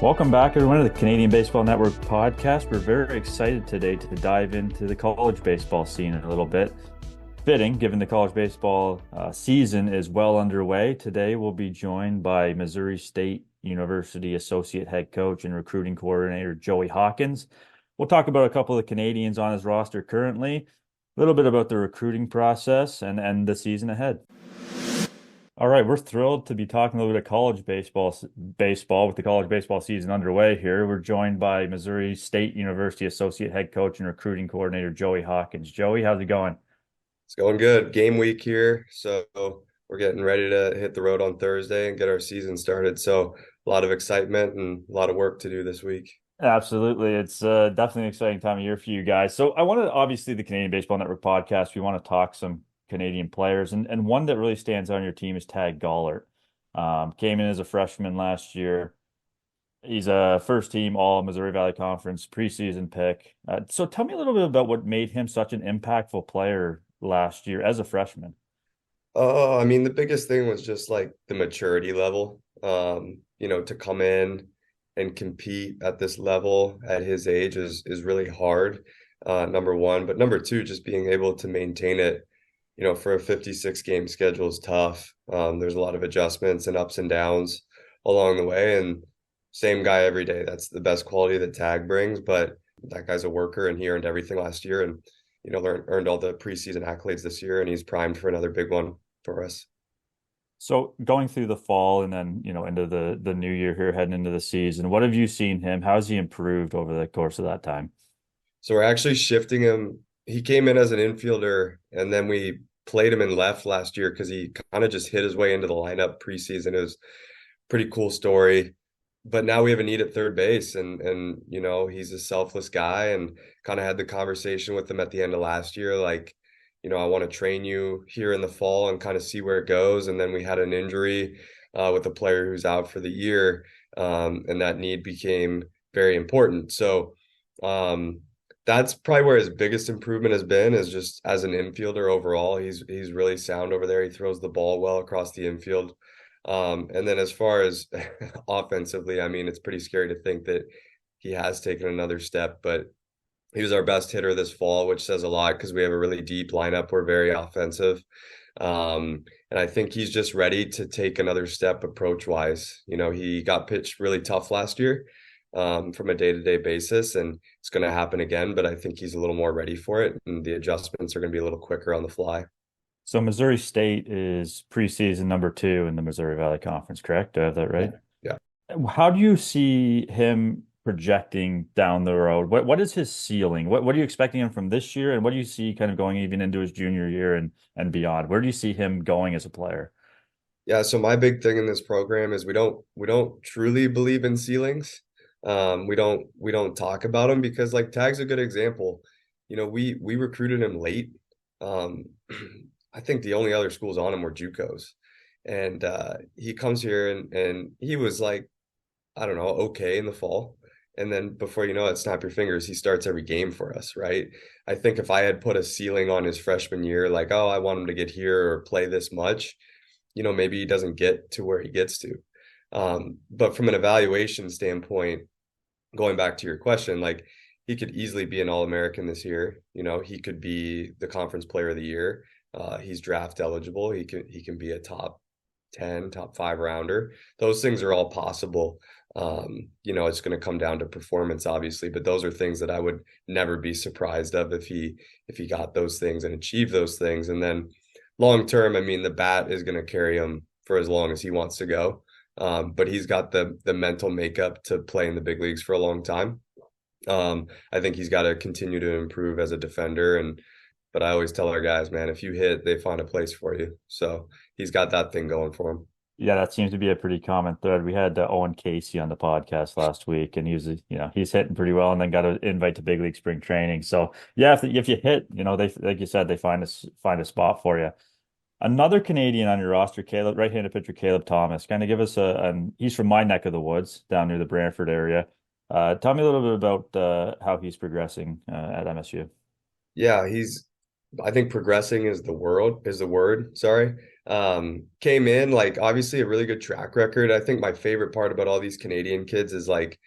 Welcome back, everyone, to the Canadian Baseball Network podcast. We're very excited today to dive into the college baseball scene a little bit. Fitting, given the college baseball season is well underway. Today, we'll be joined by Missouri State University Associate Head Coach and Recruiting Coordinator Joey Hawkins. We'll talk about a couple of Canadians on his roster currently, a little bit about the recruiting process and the season ahead. All right, we're thrilled to be talking a little bit of college baseball with the college baseball season underway here. We're joined by Missouri State University Associate Head Coach and Recruiting Coordinator Joey Hawkins. Joey, how's it going? It's going good. Game week here. So we're getting ready to hit the road on Thursday and get our season started. So a lot of excitement and a lot of work to do this week. Absolutely. It's definitely an exciting time of year for you guys. So I wanted, obviously, the Canadian Baseball Network podcast, we want to talk some Canadian players. And one that really stands out on your team is Tag Gollert. Came in as a freshman last year. He's a first team All Missouri Valley Conference preseason pick. So tell me a little bit about what made him such an impactful player last year as a freshman. Oh, I mean, the biggest thing was just like the maturity level. To come in and compete at this level at his age is really hard, number one. But number two, just being able to maintain it, for a 56 game schedule is tough. There's a lot of adjustments and ups and downs along the way. And same guy every day. That's the best quality that Tag brings. But that guy's a worker and he earned everything last year and, earned all the preseason accolades this year. And he's primed for another big one for us. So going through the fall and then, into the new year here, heading into the season, what have you seen him? How's he improved over the course of that time? So we're actually shifting him. He came in as an infielder and then we played him in left last year because he kind of just hit his way into the lineup preseason. It was a pretty cool story. But now we have a need at third base and he's a selfless guy and kind of had the conversation with him at the end of last year, like, I want to train you here in the fall and kind of see where it goes. And then we had an injury with a player who's out for the year, and that need became very important. So that's probably where his biggest improvement has been, is just as an infielder overall. He's really sound over there. He throws the ball well across the infield. And then as far as offensively, I mean, it's pretty scary to think that he has taken another step, but he was our best hitter this fall, which says a lot because we have a really deep lineup. We're very offensive. And I think he's just ready to take another step approach wise. He got pitched really tough last year, from a day-to-day basis, and it's going to happen again, but I think he's a little more ready for it, and the adjustments are going to be a little quicker on the fly. So Missouri State is preseason number 2 in the Missouri Valley Conference, correct? Do I have that Yeah. right? Yeah. How do you see him projecting down the road? What is his ceiling? What are you expecting him from this year? And what do you see kind of going even into his junior year and beyond? Where do you see him going as a player? Yeah, so my big thing in this program is we don't truly believe in ceilings. We don't talk about them because like Tag's a good example. We recruited him late. Um, I think the only other schools on him were JUCOs. And he comes here and he was like, I don't know, okay in the fall. And then before you know it, snap your fingers, he starts every game for us, right? I think if I had put a ceiling on his freshman year, like, oh, I want him to get here or play this much, maybe he doesn't get to where he gets to. But from an evaluation standpoint, going back to your question, like he could easily be an All-American this year. He could be the conference player of the year. He's draft eligible. He can be a top 10, top 5 rounder. Those things are all possible. It's going to come down to performance, obviously, but those are things that I would never be surprised of if he got those things and achieved those things. And then long term, I mean, the bat is going to carry him for as long as he wants to go. But he's got the mental makeup to play in the big leagues for a long time. I think he's got to continue to improve as a defender. But I always tell our guys, man, if you hit, they find a place for you. So he's got that thing going for him. Yeah, that seems to be a pretty common thread. We had Owen Casey on the podcast last week, and he was, he's hitting pretty well, and then got an invite to big league spring training. So yeah, if you hit, they like you said, they find a spot for you. Another Canadian on your roster, Caleb, right-handed pitcher Caleb Thomas. Kind of give us he's from my neck of the woods, down near the Brantford area. Tell me a little bit about how he's progressing at MSU. Yeah, he's I think progressing is the word, sorry. Came in like obviously a really good track record. I think my favorite part about all these Canadian kids is like,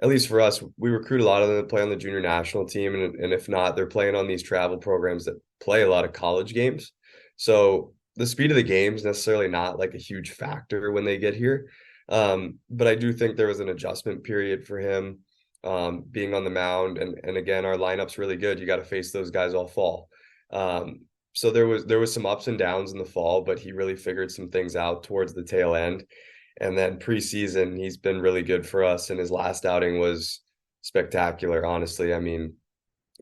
at least for us, we recruit a lot of them to play on the junior national team, and if not, they're playing on these travel programs that play a lot of college games. So the speed of the game is necessarily not like a huge factor when they get here. But I do think there was an adjustment period for him being on the mound, and again, our lineup's really good. You got to face those guys all fall. So there was some ups and downs in the fall, but he really figured some things out towards the tail end. And then preseason, he's been really good for us. And his last outing was spectacular, honestly. I mean,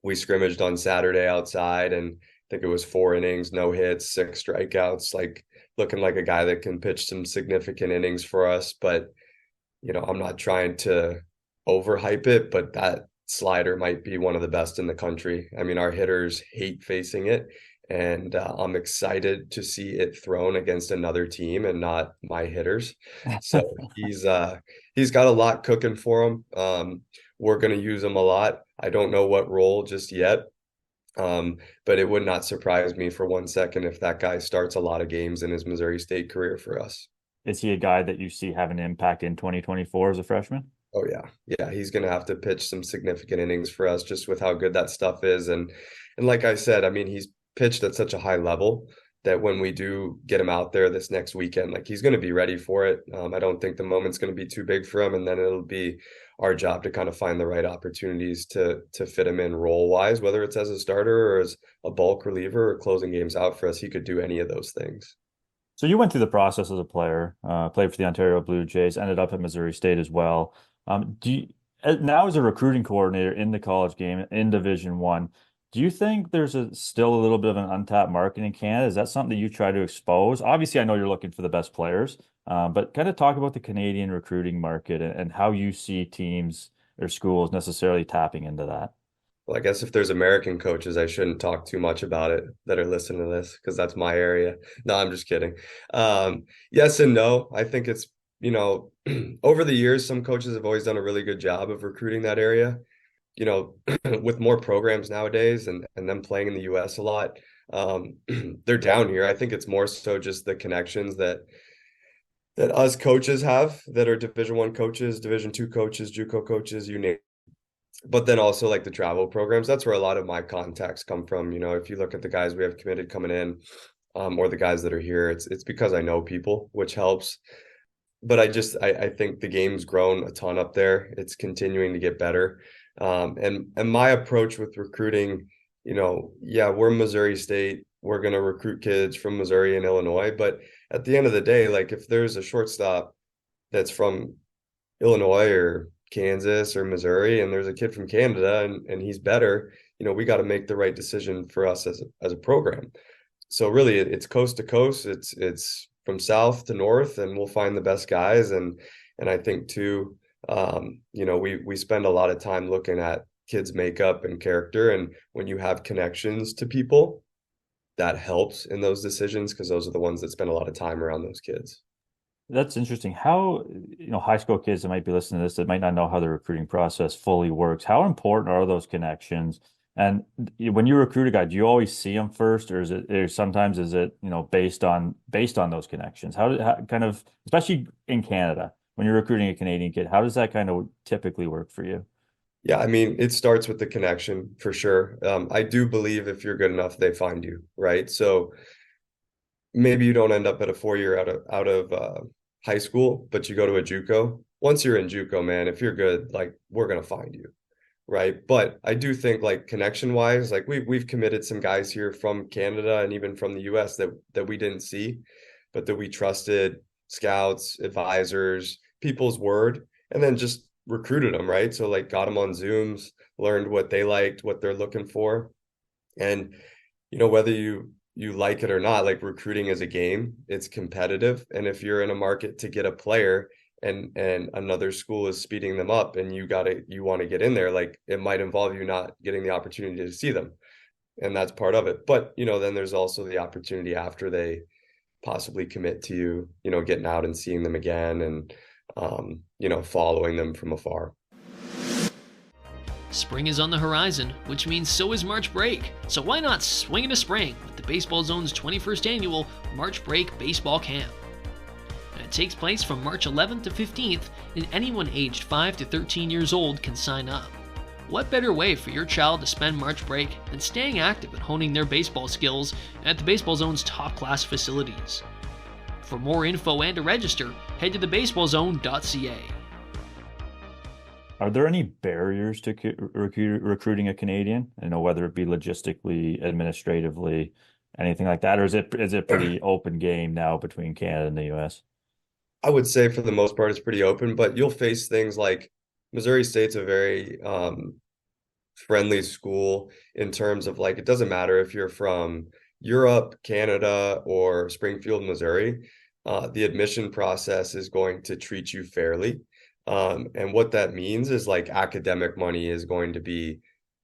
we scrimmaged on Saturday outside, and I think it was 4 innings, no hits, 6 strikeouts, like looking like a guy that can pitch some significant innings for us. But, I'm not trying to overhype it, but that slider might be one of the best in the country. I mean, our hitters hate facing it. And I'm excited to see it thrown against another team and not my hitters. So he's got a lot cooking for him. We're going to use him a lot. I don't know what role just yet, but it would not surprise me for 1 second if that guy starts a lot of games in his Missouri State career for us. Is he a guy that you see having an impact in 2024 as a freshman? Oh yeah. Yeah, he's going to have to pitch some significant innings for us just with how good that stuff is, and like I said, I mean, he's pitched at such a high level that when we do get him out there this next weekend, like he's going to be ready for it. I don't think the moment's going to be too big for him, and then it'll be our job to kind of find the right opportunities to fit him in role wise, whether it's as a starter or as a bulk reliever or closing games out for us. He could do any of those things. So you went through the process as a player, played for the Ontario Blue Jays, ended up at Missouri State as well. Do you, now as a recruiting coordinator in the college game in Division One, do you think there's still a little bit of an untapped market in Canada? Is that something that you try to expose? Obviously, I know you're looking for the best players, but kind of talk about the Canadian recruiting market and how you see teams or schools necessarily tapping into that. Well, I guess if there's American coaches, I shouldn't talk too much about it that are listening to this because that's my area. No, I'm just kidding. Yes and no. I think it's, over the years, some coaches have always done a really good job of recruiting that area. With more programs nowadays and them playing in the US a lot, they're down here. I think it's more so just the connections that us coaches have that are Division 1 coaches, Division 2 coaches, JUCO coaches, you name, but then also like the travel programs, that's where a lot of my contacts come from. If you look at the guys we have committed coming in, or the guys that are here, it's because I know people, which helps. But I think the game's grown a ton up there. It's continuing to get better. And my approach with recruiting, yeah, we're Missouri State. We're going to recruit kids from Missouri and Illinois. But at the end of the day, like if there's a shortstop that's from Illinois or Kansas or Missouri, and there's a kid from Canada and he's better, we got to make the right decision for us as a program. So really it's coast to coast. It's from south to north, and we'll find the best guys. And I think too, we spend a lot of time looking at kids' makeup and character. And when you have connections to people, that helps in those decisions because those are the ones that spend a lot of time around those kids. That's interesting. How, high school kids that might be listening to this that might not know how the recruiting process fully works, how important are those connections? And when you recruit a guy, do you always see him first, or sometimes is it, based on those connections? How kind of, especially in Canada, when you're recruiting a Canadian kid, how does that kind of typically work for you? Yeah, I mean, it starts with the connection for sure. I do believe if you're good enough, they find you, right? So maybe you don't end up at a 4 year out of high school, but you go to a JUCO. Once you're in JUCO, man, if you're good, like we're gonna find you, right? But I do think like connection wise, like we've committed some guys here from Canada and even from the US that we didn't see, but that we trusted, scouts, advisors, people's word, and then just recruited them, right? So like got them on Zooms, learned what they liked, what they're looking for. And whether you like it or not, like recruiting is a game, it's competitive. And if you're in a market to get a player and another school is speeding them up and you want to get in there, like it might involve you not getting the opportunity to see them. And that's part of it. But, then there's also the opportunity after they possibly commit to you, getting out and seeing them again and, following them from afar. Spring is on the horizon, which means so is March break. So why not swing into spring with the Baseball Zone's 21st annual March Break Baseball Camp? And it takes place from March 11th to 15th, and anyone aged 5 to 13 years old can sign up. What better way for your child to spend March break than staying active and honing their baseball skills at the Baseball Zone's top-class facilities? For more info and to register, head to thebaseballzone.ca. Are there any barriers to recruiting a Canadian? I know whether it be logistically, administratively, anything like that, or is it pretty open game now between Canada and the US? I would say for the most part, it's pretty open, but you'll face things like Missouri State's a very friendly school in terms of like, it doesn't matter if you're from Europe, Canada, or Springfield, Missouri, the admission process is going to treat you fairly. And what that means is like academic money is going to be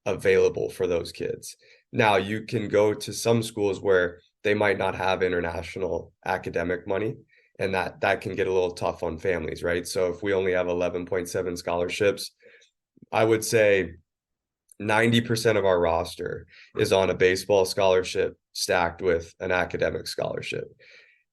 available for those kids. Now, you can go to some schools where they might not have international academic money, and that can get a little tough on families, right? So if we only have 11.7 scholarships, I would say 90% of our roster is on a baseball scholarship stacked with an academic scholarship.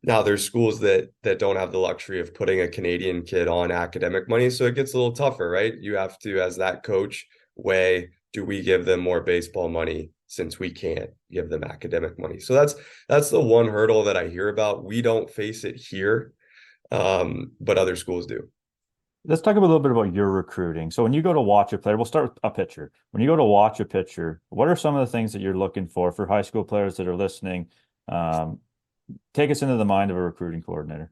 Now there's schools that don't have the luxury of putting a Canadian kid on academic money, so it gets a little tougher, right? You have to, as that coach, weigh, do we give them more baseball money since we can't give them academic money? So that's the one hurdle that I hear about. We don't face it here, but other schools do. Let's talk a little bit about your recruiting. So when you go to watch a player, we'll start with a pitcher. When you go to watch a pitcher, what are some of the things that you're looking for high school players that are listening? Take us into the mind of a recruiting coordinator.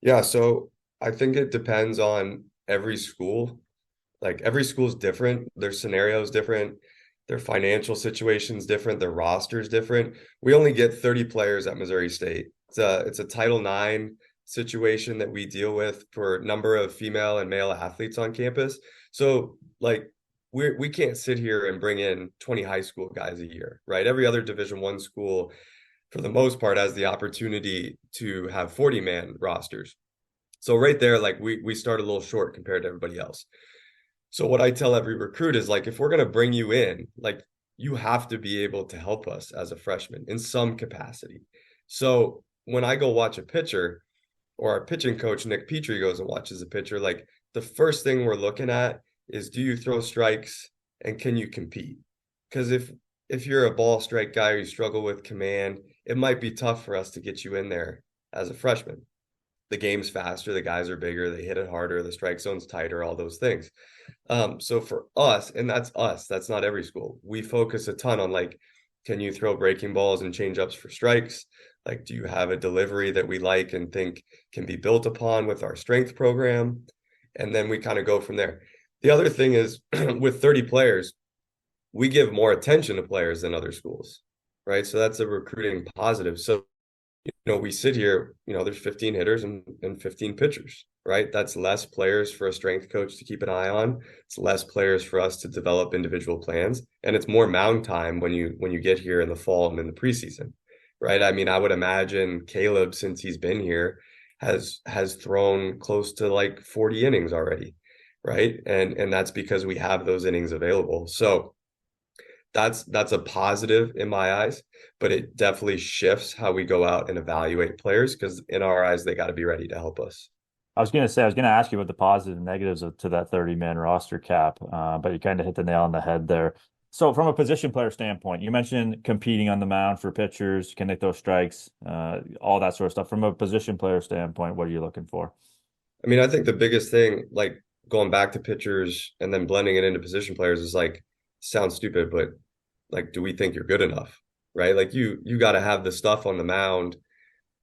Yeah, so I think it depends on every school. Like every school is different, their scenario is different, their financial situation's different, their roster's different. We only get 30 players at Missouri State. It's a Title IX situation that we deal with for number of female and male athletes on campus. So like we can't sit here and bring in 20 high school guys a year, right? Every other Division I school, for the most part, has the opportunity to have 40-man rosters. So right there, like we start a little short compared to everybody else. So what I tell every recruit is like, if we're going to bring you in, like you have to be able to help us as a freshman in some capacity. So when I go watch a pitcher, or our pitching coach, Nick Petrie, goes and watches a pitcher, like the first thing we're looking at is, do you throw strikes and can you compete? Because if you're a ball strike guy or you struggle with command, it might be tough for us to get you in there as a freshman. The game's faster, the guys are bigger, they hit it harder, the strike zone's tighter, all those things. So for us, and that's us, that's not every school, we focus a ton on like, can you throw breaking balls and change ups for strikes? Like, do you have a delivery that we like and think can be built upon with our strength program? And then we kind of go from there. The other thing is with 30 players, we give more attention to players than other schools, right? So that's a recruiting positive. So, we sit here, there's 15 hitters and 15 pitchers, right? That's less players for a strength coach to keep an eye on. It's less players for us to develop individual plans. And it's more mound time when you get here in the fall and in the preseason, right? I mean, I would imagine Caleb, since he's been here, has thrown close to like 40 innings already, right? And that's because we have those innings available. So that's a positive in my eyes, but it definitely shifts how we go out and evaluate players, because in our eyes, they got to be ready to help us. I was going to ask you about the positives and negatives to that 30-man roster cap, but you kind of hit the nail on the head there. So from a position player standpoint, you mentioned competing on the mound for pitchers, can they throw strikes, all that sort of stuff. From a position player standpoint, what are you looking for? I mean, I think the biggest thing, like going back to pitchers and then blending it into position players, is like, sounds stupid, but like, do we think you're good enough, right? Like you got to have the stuff on the mound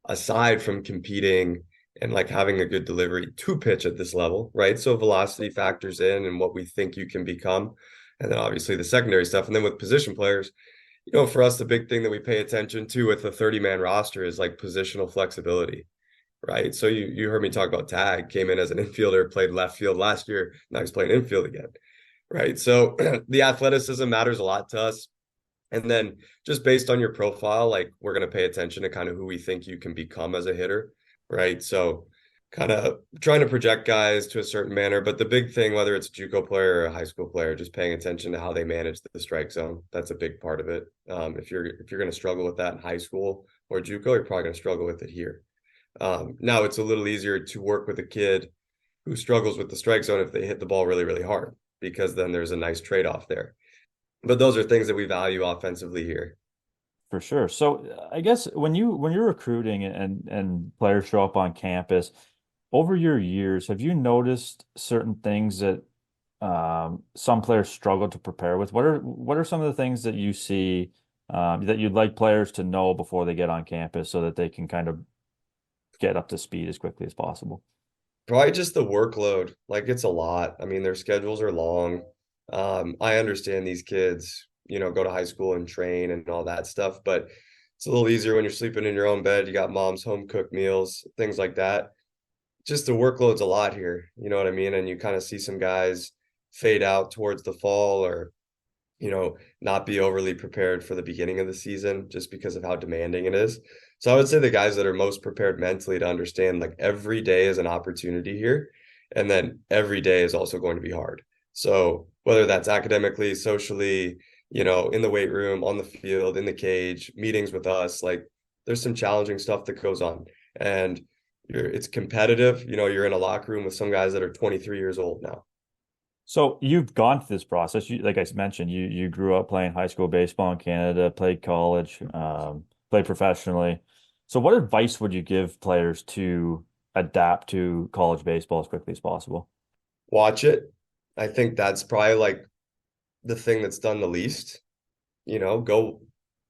aside from competing and like having a good delivery to pitch at this level, right? So velocity factors in and what we think you can become. And then obviously the secondary stuff. And then with position players, for us, the big thing that we pay attention to with a 30-man roster is like positional flexibility, right? So you heard me talk about Tag, came in as an infielder, played left field last year. Now he's playing infield again, right? So the athleticism matters a lot to us. And then just based on your profile, like we're going to pay attention to kind of who we think you can become as a hitter, right? So kind of trying to project guys to a certain manner. But the big thing, whether it's a JUCO player or a high school player, just paying attention to how they manage the strike zone. That's a big part of it. If you're going to struggle with that in high school or JUCO, you're probably going to struggle with it here. Now it's a little easier to work with a kid who struggles with the strike zone if they hit the ball really, really hard, because then there's a nice trade-off there. But those are things that we value offensively here. For sure. So I guess when you're recruiting and players show up on campus, over your years, have you noticed certain things that some players struggle to prepare with? What are some of the things that you see that you'd like players to know before they get on campus so that they can kind of get up to speed as quickly as possible? Probably just the workload. Like it's a lot. I mean, their schedules are long. I understand these kids, go to high school and train and all that stuff, but it's a little easier when you're sleeping in your own bed. You got mom's home cooked meals, things like that. Just the workload's a lot here. You know what I mean? And you kind of see some guys fade out towards the fall or, not be overly prepared for the beginning of the season just because of how demanding it is. So I would say the guys that are most prepared mentally to understand like every day is an opportunity here. And then every day is also going to be hard. So whether that's academically, socially, in the weight room, on the field, in the cage, meetings with us, like there's some challenging stuff that goes on. And it's competitive. You're in a locker room with some guys that are 23 years old now. So you've gone through this process. Like I mentioned, you grew up playing high school baseball in Canada, played college, played professionally. So what advice would you give players to adapt to college baseball as quickly as possible? Watch it. I think that's probably like the thing that's done the least. Go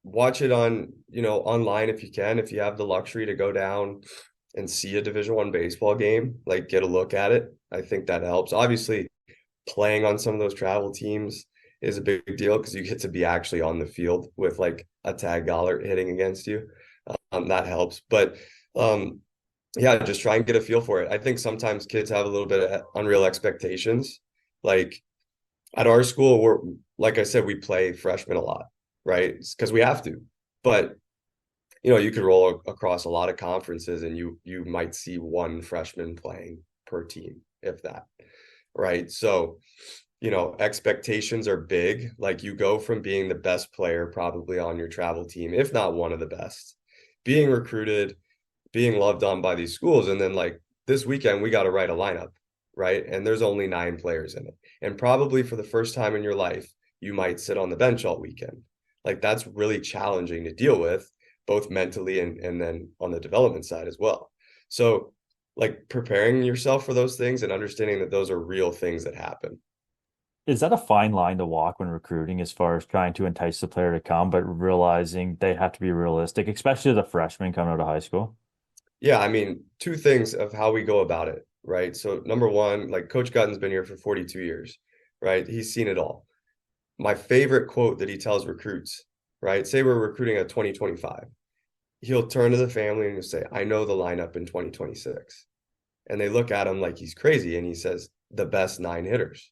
watch it on, online if you can, if you have the luxury to go down and see a Division I baseball game, like get a look at it. I think that helps. Obviously, playing on some of those travel teams is a big deal because you get to be actually on the field with like a tag Gollert hitting against you. That helps. But yeah, just try and get a feel for it. I think sometimes kids have a little bit of unreal expectations. Like at our school, like I said, we play freshmen a lot, right? Because we have to. But you could roll across a lot of conferences and you might see one freshman playing per team, if that. Right. So, expectations are big. Like you go from being the best player probably on your travel team, if not one of the best, being recruited, being loved on by these schools. And then like this weekend, we got to write a lineup, right? And there's only 9 players in it. And probably for the first time in your life, you might sit on the bench all weekend. Like that's really challenging to deal with, both mentally and then on the development side as well. So like preparing yourself for those things and understanding that those are real things that happen. Is that a fine line to walk when recruiting as far as trying to entice the player to come, but realizing they have to be realistic, especially the freshmen coming out of high school? Yeah, I mean, 2 things of how we go about it, right? So number one, like Coach Gutton's been here for 42 years, right? He's seen it all. My favorite quote that he tells recruits, right? Say we're recruiting a 2025. He'll turn to the family and he'll say, I know the lineup in 2026. And they look at him like he's crazy. And he says, the best 9 hitters.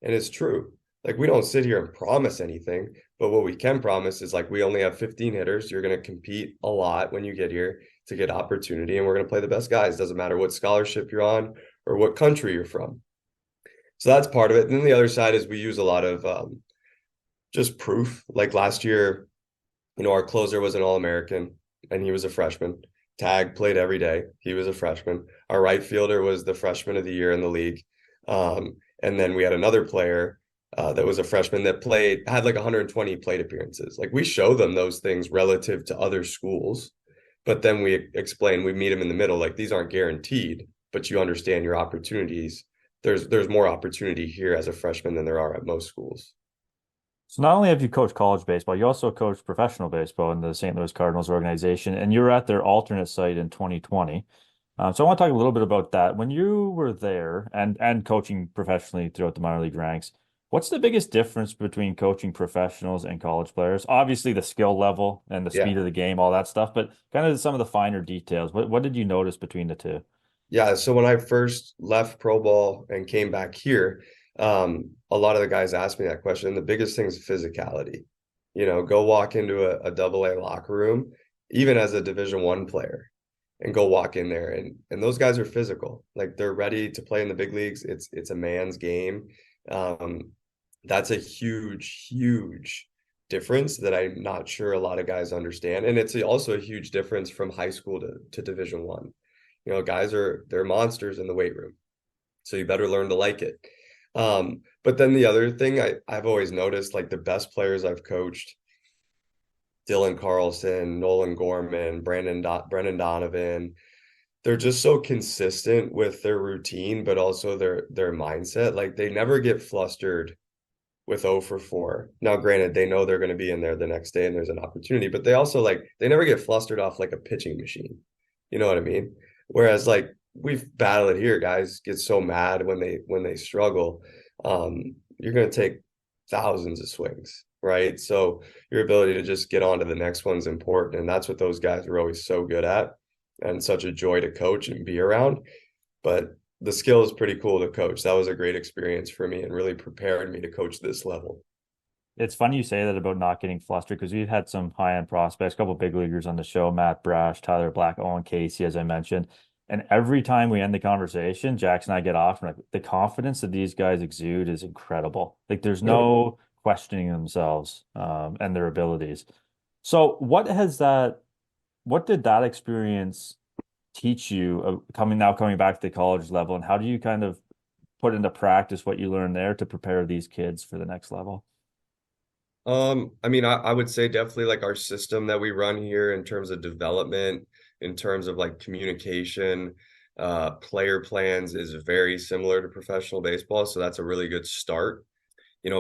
And it's true. Like we don't sit here and promise anything, but what we can promise is like we only have 15 hitters. You're going to compete a lot when you get here to get opportunity. And we're going to play the best guys. Doesn't matter what scholarship you're on or what country you're from. So that's part of it. And then the other side is we use a lot of just proof. Like last year, our closer was an All-American. And he was a freshman. Tag played every day. He was a freshman. Our right fielder was the freshman of the year in the league. And then we had another player that was a freshman that had like 120 plate appearances. Like we show them those things relative to other schools, but then we explain, we meet them in the middle. Like these aren't guaranteed, but you understand your opportunities. There's more opportunity here as a freshman than there are at most schools. So not only have you coached college baseball, you also coached professional baseball in the St. Louis Cardinals organization, and you were at their alternate site in 2020. So I want to talk a little bit about that. When you were there and coaching professionally throughout the minor league ranks, what's the biggest difference between coaching professionals and college players? Obviously, the skill level and the speed of the game, all that stuff, but kind of some of the finer details. What did you notice between the two? Yeah, so when I first left pro ball and came back here, a lot of the guys asked me that question. And the biggest thing is physicality. Go walk into a AA locker room, even as a Division I player, and go walk in there. And those guys are physical. Like they're ready to play in the big leagues. It's a man's game. That's a huge, huge difference that I'm not sure a lot of guys understand. And it's also a huge difference from high school to Division One. Guys they're monsters in the weight room. So you better learn to like it. But then the other thing I've always noticed, like the best players I've coached, Dylan Carlson, Nolan Gorman, Brennan Donovan, they're just so consistent with their routine, but also their mindset. Like they never get flustered with 0 for 4. Now, granted, they know they're going to be in there the next day and there's an opportunity, but they also they never get flustered off like a pitching machine. You know what I mean? Whereas like we've battled it here, guys get so mad when they struggle. You're going to take thousands of swings, right? So your ability to just get on to the next one's important. And that's what those guys are always so good at, and such a joy to coach and be around. But the skill is pretty cool to coach. That was a great experience for me and really prepared me to coach this level. It's funny you say that about not getting flustered, because we've had some high-end prospects, a couple of big leaguers on the show, Matt Brash, Tyler Black, Owen Casey, as I mentioned. And every time we end the conversation, Jax and I get off, and like, the confidence that these guys exude is incredible. Like there's no questioning themselves and their abilities. So what did that experience teach you coming back to the college level, and how do you kind of put into practice what you learned there to prepare these kids for the next level? I mean, I would say definitely like our system that we run here in terms of development, in terms of like communication, player plans is very similar to professional baseball. So that's a really good start.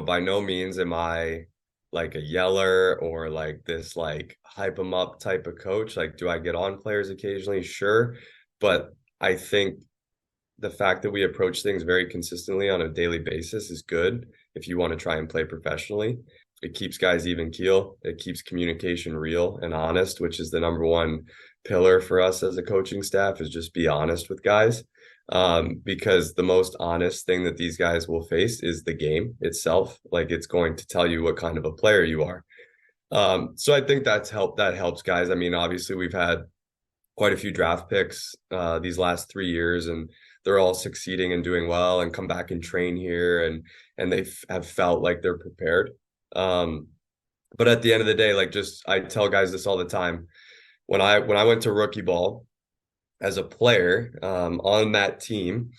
By no means am I like a yeller or like this like hype them up type of coach. Like, do I get on players occasionally? Sure. But I think the fact that we approach things very consistently on a daily basis is good if you want to try and play professionally. It keeps guys even keel. It keeps communication real and honest, which is the number one pillar for us as a coaching staff, is just be honest with guys. Because the most honest thing that these guys will face is the game itself. Like it's going to tell you what kind of a player you are. So I think that helps guys. I mean, obviously we've had quite a few draft picks these last 3 years, and they're all succeeding and doing well and come back and train here, and they have felt like they're prepared. But at the end of the day, like I tell guys this all the time. When I went to rookie ball as a player on that team,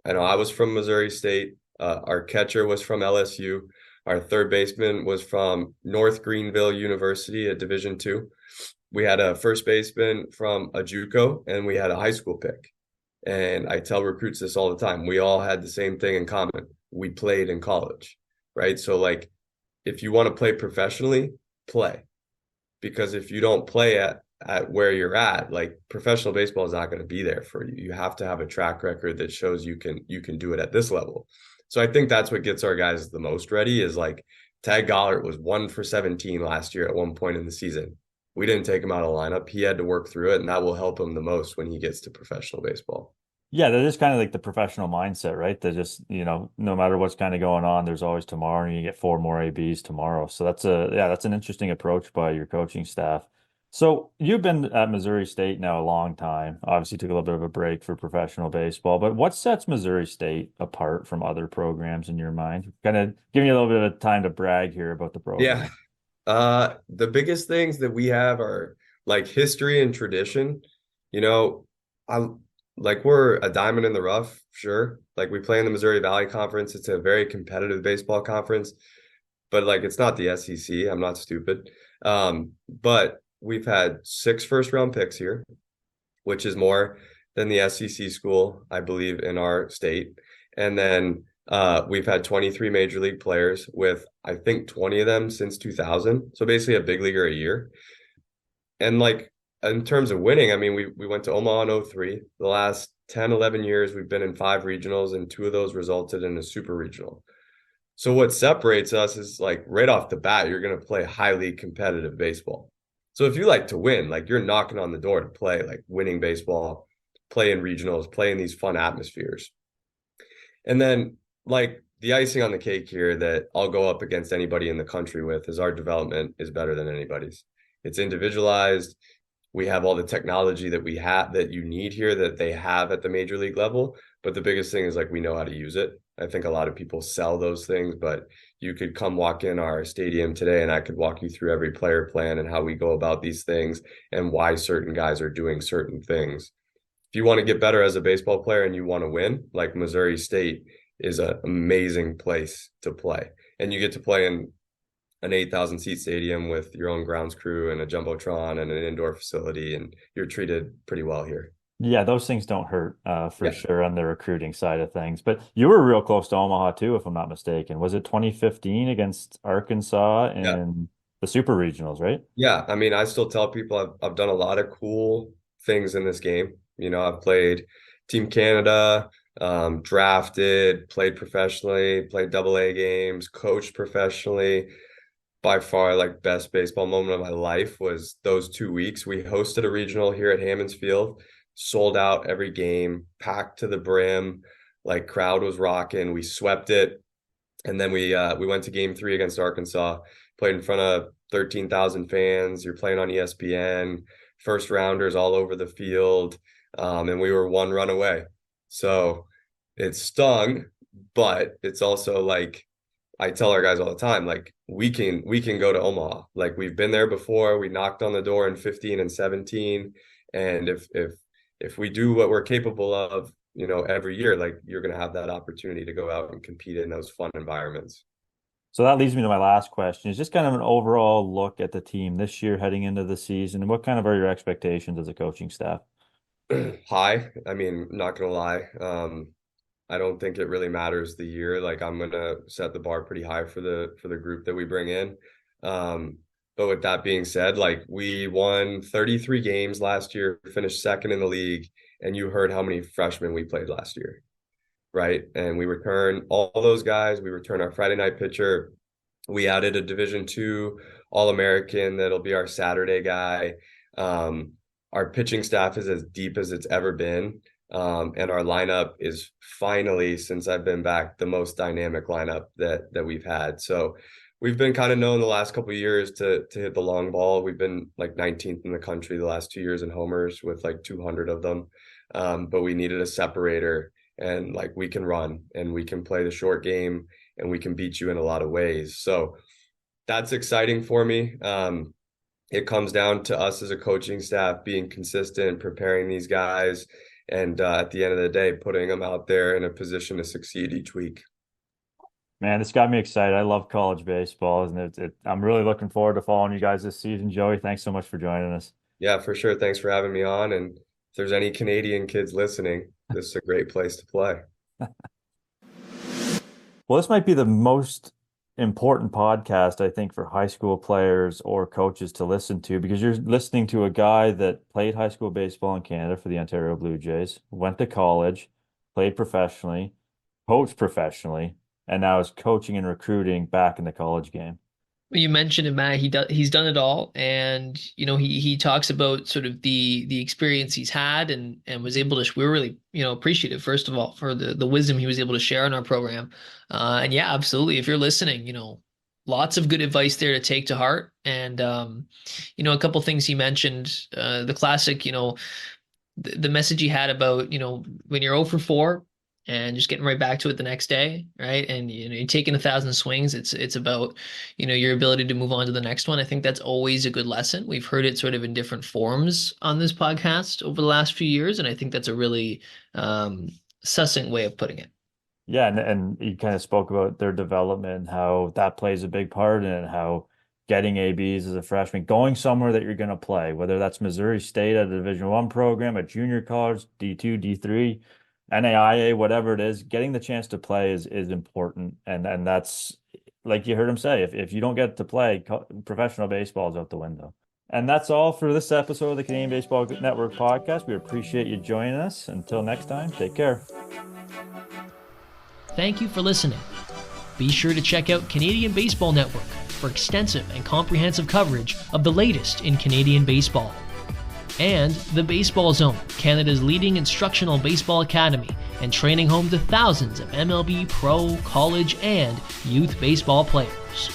I know I was from Missouri State. Our catcher was from LSU. Our third baseman was from North Greenville University at Division II. We had a first baseman from a JUCO, and we had a high school pick. And I tell recruits this all the time. We all had the same thing in common. We played in college, right? So like, if you want to play professionally, play. Because if you don't play at where you're at, like professional baseball is not going to be there for you. You have to have a track record that shows you can do it at this level. So I think that's what gets our guys the most ready, is like Tag Gollert was 1 for 17 last year at one point in the season. We didn't take him out of the lineup. He had to work through it, and that will help him the most when he gets to professional baseball. Yeah, that is kind of like the professional mindset, right? That just, no matter what's kind of going on, there's always tomorrow, and you get 4 more ABs tomorrow. So that's an interesting approach by your coaching staff. So you've been at Missouri State now a long time. Obviously took a little bit of a break for professional baseball, but what sets Missouri State apart from other programs in your mind? Kind of giving you a little bit of time to brag here about the program. Yeah. The biggest things that we have are like history and tradition. We're a diamond in the rough, sure. Like we play in the Missouri Valley Conference. It's a very competitive baseball conference, but like it's not the SEC. I'm not stupid. But we've had 6 first-round picks here, which is more than the SEC school, I believe, in our state. And then we've had 23 major league players, with I think 20 of them since 2000. So basically a big leaguer a year. And like, in terms of winning, I mean, we went to Omaha in 2003. The last 10, 11 years, we've been in 5 regionals, and 2 of those resulted in a super regional. So what separates us is like right off the bat, you're going to play highly competitive baseball. So if you like to win, like you're knocking on the door to play like winning baseball, play in regionals, play in these fun atmospheres. And then like the icing on the cake here that I'll go up against anybody in the country with is our development is better than anybody's. It's individualized. we have all the technology that we have that you need here that they have at the major league level. But the biggest thing is like we know how to use it. I think a lot of people sell those things, but you could come walk in our stadium today and I could walk you through every player plan and how we go about these things and why certain guys are doing certain things. If you want to get better as a baseball player and you want to win, like Missouri State is an amazing place to play. And you get to play in an 8,000 seat stadium with your own grounds crew and a jumbotron and an indoor facility, and you're treated pretty well here. Yeah, those things don't hurt for sure on the recruiting side of things. But you were real close to Omaha too, if I'm not mistaken. Was it 2015 against Arkansas in the Super Regionals, right? Yeah, I mean, I still tell people I've done a lot of cool things in this game. You know, I've played Team Canada, drafted, played professionally, played AA games, coached professionally. By far, like, best baseball moment of my life was those 2 weeks. We hosted a regional here at Hammons Field, sold out every game, packed to the brim, like crowd was rocking. We swept it. And then we went to game 3 against Arkansas, played in front of 13,000 fans. You're playing on ESPN, first rounders all over the field. And we were 1 run away. So it stung, but it's also like, I tell our guys all the time, like, we can go to Omaha. Like, we've been there before. We knocked on the door in 15 and 17. And if we do what we're capable of, you know, every year, like, you're going to have that opportunity to go out and compete in those fun environments. So that leads me to my last question. Is just kind of an overall look at the team this year heading into the season. What kind of are your expectations as a coaching staff? High. I mean, not going to lie. I don't think it really matters the year. Like, I'm going to set the bar pretty high for the group that we bring in. But with that being said, like, we won 33 games last year, finished second in the league, and you heard how many freshmen we played last year, right? And we return all those guys. We return our Friday night pitcher. We added a Division II All-American that'll be our Saturday guy. Our pitching staff is as deep as it's ever been. And our lineup is finally, since I've been back, the most dynamic lineup that we've had. So we've been kind of known the last couple of years to hit the long ball. We've been like 19th in the country the last 2 years in homers with like 200 of them. But we needed a separator, and like, we can run and we can play the short game and we can beat you in a lot of ways. So that's exciting for me. It comes down to us as a coaching staff being consistent, preparing these guys, and at the end of the day, putting them out there in a position to succeed each week. Man, this got me excited. I love college baseball, and I'm really looking forward to following you guys this season. Joey, thanks so much for joining us. Yeah, for sure. Thanks for having me on. And if there's any Canadian kids listening, this is a great place to play. Well, this might be the most important podcast, I think, for high school players or coaches to listen to, because you're listening to a guy that played high school baseball in Canada for the Ontario Blue Jays, went to college, played professionally, coached professionally, and now is coaching and recruiting back in the college game. Well, you mentioned it, Matt. He's done it all, and you know, he talks about sort of the experience he's had and was able to. We're really, you know, appreciative, first of all, for the wisdom he was able to share in our program. And yeah, absolutely. If you're listening, you know, lots of good advice there to take to heart. And you know, a couple things he mentioned, the classic, you know, the message he had about, you know, when you're 0 for 4. And just getting right back to it the next day, right? And you know, you're taking 1,000 swings. It's about, you know, your ability to move on to the next one. I think that's always a good lesson. We've heard it sort of in different forms on this podcast over the last few years, and I think that's a really succinct way of putting it. Yeah, and you kind of spoke about their development, how that plays a big part in it, how getting ABs as a freshman, going somewhere that you're going to play, whether that's Missouri State at a Division I program, a junior college, D2, D3. NAIA, whatever it is, getting the chance to play is important. And that's, like you heard him say, if you don't get to play, professional baseball is out the window. And that's all for this episode of the Canadian Baseball Network podcast. We appreciate you joining us. Until next time, take care. Thank you for listening. Be sure to check out Canadian Baseball Network for extensive and comprehensive coverage of the latest in Canadian baseball. And the Baseball Zone, Canada's leading instructional baseball academy and training home to thousands of MLB pro, college, and youth baseball players.